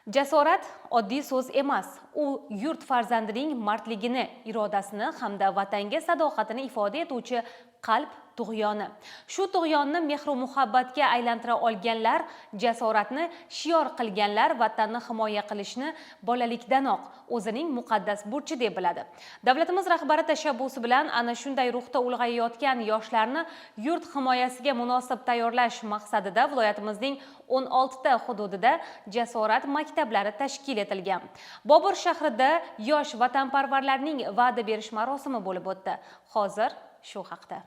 Jasorat oddiy so'z emas. U yurt farzandining mardligini, irodasini hamda vatanga sadoqatini ifoda etuvchi qalb tug'yoni. Shu tug'yonni mehr muhabbatga aylantira olganlar, jasoratni shior qilganlar vatanni himoya qilishni bolalikdanoq o'zining muqaddas burchi deb biladi. Davlatimiz rahbari tashabbusi bilan ana shunday ruhda ulg'ayayotgan yoshlarni yurt himoyasiga munosib tayyorlash maqsadida viloyatimizning 16 ta hududida jasorat maktablari tashkil etilgan. Bobur shahrida yosh vatanparvarlarning va'da berish marosimi bo'lib o'tdi. Hozir shu haqda.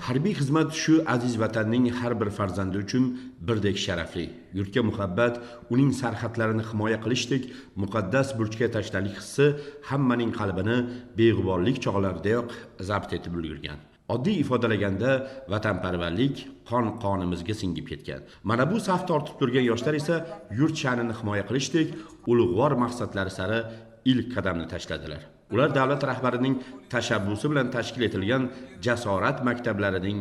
Harbiy xizmat shu aziz vatanning har bir farzandi uchun birdek sharafli. Yurtga muhabbat, uning sarhadlarini himoya qilishdek muqaddas burchga tashnalik hissi hammaning qalbini beg'uborlik chog'laridayoq zabt etib ulgurgan. Oddiy ifodalaganda vatanparvarlik qon-qonimizga singib ketgan. Mana bu saf tortib turgan yoshlar esa yurt sha'nini himoya qilishdek ulug'vor maqsadlari sari ilk qadamni tashladilar. Ular davlat rahbarining tashabbusi bilan tashkil etilgan jasorat maktablarining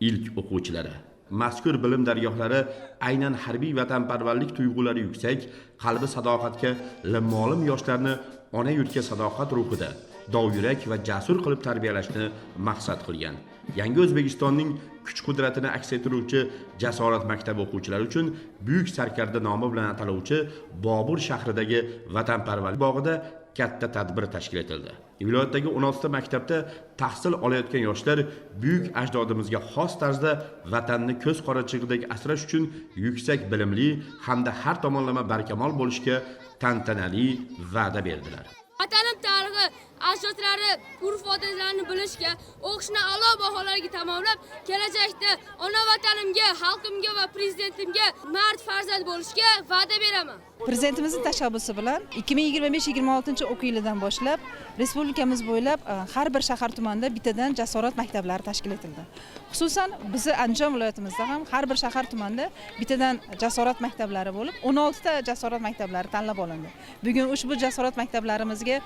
ilk o'quvchilari. Mazkur bilim dargohlari aynan harbiy vatanparvarlik tuyg'ulari yuksak, qalbi sadoqatga limmolim yoshlarni ona yurtga sadoqat ruhida dovyurak va jasur qilib tarbiyalashni maqsad qilgan. Yangi O'zbekistonning kuch-qudratini aks ettiruvchi jasorat maktabi o'quvchilari uchun buyuk sarkarda nomi bilan ataluvchi Bobur shahridagi vatanparvarlik bog'ida katta tadbir tashkil etildi. Viloyatdagi 16 ta maktabda tahsil olayotgan yoshlar buyuk ajdodimizga xos tarzda vatanni ko'z qorachig'idek asrash uchun yuksak bilimli hamda har tomonlama barkamol bo'lishga tantanali va'da berdilar. Vatanim tarixi, ajdodlari, urf-odatlarini bilishga, o'qishni a'lo baholarga tamomlab, kelajakda ona vatanimga, xalqimga va prezidentimga mard farzand bo'lishga va'da beraman. Prezidentimizning tashabbusi bilan 2025-26 o'quv yilidan boshlab respublikamiz bo'ylab har bir shahar tumanida bittadan jasorat maktablari tashkil etildi. Xususan bizni Andijon viloyatimizda ham har bir shahar tumanida bittadan jasorat maktablari bo'lib, 16 ta jasorat maktablari tanlab olindi. Bugun ushbu jasorat maktablarimizga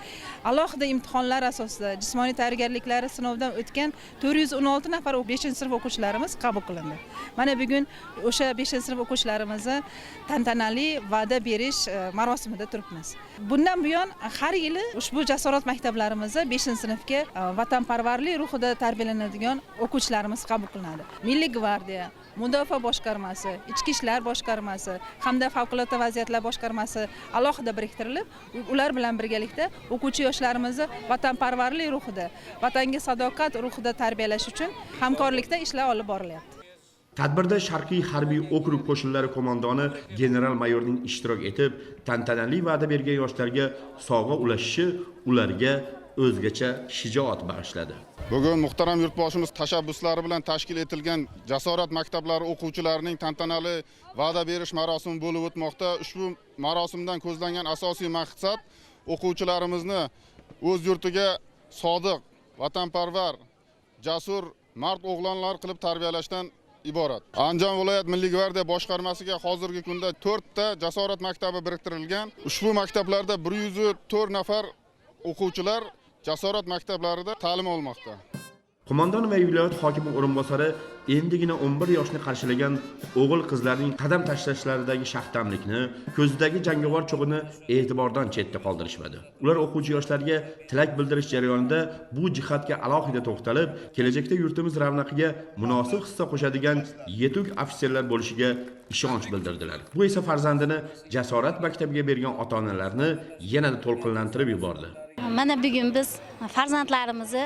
alohida imtihonlar asosida jismoniy tayyorgarliklari sinovdan o'tgan 416 nafar 5-sinf o'quvchilarimiz qabul qilindi. Mana bugun o'sha 5-sinf o'quvchilarimizni tantanali va'da berish marosimida turibmiz. Bundan buyon har yili ushbu jasorat maktablarimizda 5-sinfga vatanparvarlik ruhida tarbiyalanadigan o'quvchilarimiz qabul qilinadi. Milliy gvardiya, Mudofaa boshqarmasi, Ichki ishlar boshqarmasi hamda favqulodda vaziyatlar boshqarmasi alohida biriktirilib, ular bilan birgalikda o'quvchi yoshlarimizni vatanparvarlik ruhida, vatanga sadoqat ruhida tarbiyalash uchun hamkorlikda ishlar olib borilyapti. Tadbirda Sharqiy harbiy okrug qo'shinlari qo'mondoni general-mayorning ishtirok etib, tantanali va'da bergan yoshlarga sovg'a ulashishi ularga o'zgacha shijoat bag'ishladi. Bugun muhtaram yurtboshimiz tashabbuslari bilan tashkil etilgan jasorat maktablari o'quvchilarining tantanali va'da berish marosimi bo'lib o'tmoqda. Ushbu marosimdan ko'zlangan asosiy maqsad o'quvchilarimizni o'z yurtiga sodiq, vatanparvar, jasur, mard o'g'lonlar qilib tarbiyalashdan iborat. Andijon viloyat Milliy gvardiya boshqarmasiga hozirgi kunda 4 ta jasorat maktabi biriktirilgan. Ushbu maktablarda 104 nafar o'quvchilar jasorat maktablarida ta'lim olmoqda. Qo'mondon va viloyat hokimi o'rinbosari endigina 11 yoshni qarshilagan o'g'il qizlarning qadam tashlashlaridagi shaxtamlikni, ko'zidagi jangovar cho'g'ini e'tibordan chetda qoldirishmadi. Ular o'quvchi yoshlarga tilak bildirish jarayonida bu jihatga alohida to'xtalib, kelajakda yurtimiz ravnaqiga munosib hissa qo'shadigan yetuk ofitserlar bo'lishiga ishonch bildirdilar. Bu esa farzandini jasorat maktabiga bergan ota-onalarni yanada to'lqinlantirib yubordi. Mana bugun biz farzandlarimizni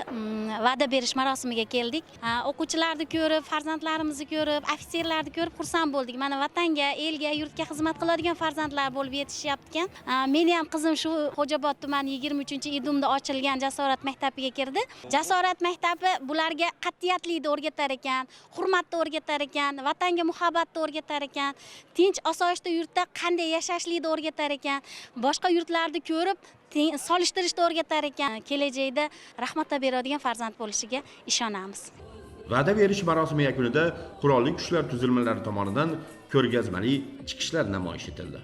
va'da berish marosimiga keldik. O'quvchilarni ko'rib, farzandlarimizni ko'rib, ofitserlarni ko'rib xursand bo'ldik. Mana vatanga, elga, yurtga xizmat qiladigan farzandlar bo'lib yetishyapti ekan. Meni ham qizim shu Xo'jobod tumani 23-iydomda ochilgan jasorat maktabiga kirdi. Jasorat maktabi bularga qat'iyatlikni o'rgatar ekan, hurmatni o'rgatar ekan, vatanga muhabbatni o'rgatar ekan, tinch osoyishta yurtda qanday yashashlikni o'rgatar ekan, boshqa yurtlarni ko'rib solishtirishni o'rgatar ekan. Kelajakda rahmatlar beradigan farzand bo'lishiga ishonamiz. Va'da berish marosimi yakunida qurolli kuchlar tuzilmalari tomonidan ko'rgazmali chiqishlar namoyish etildi.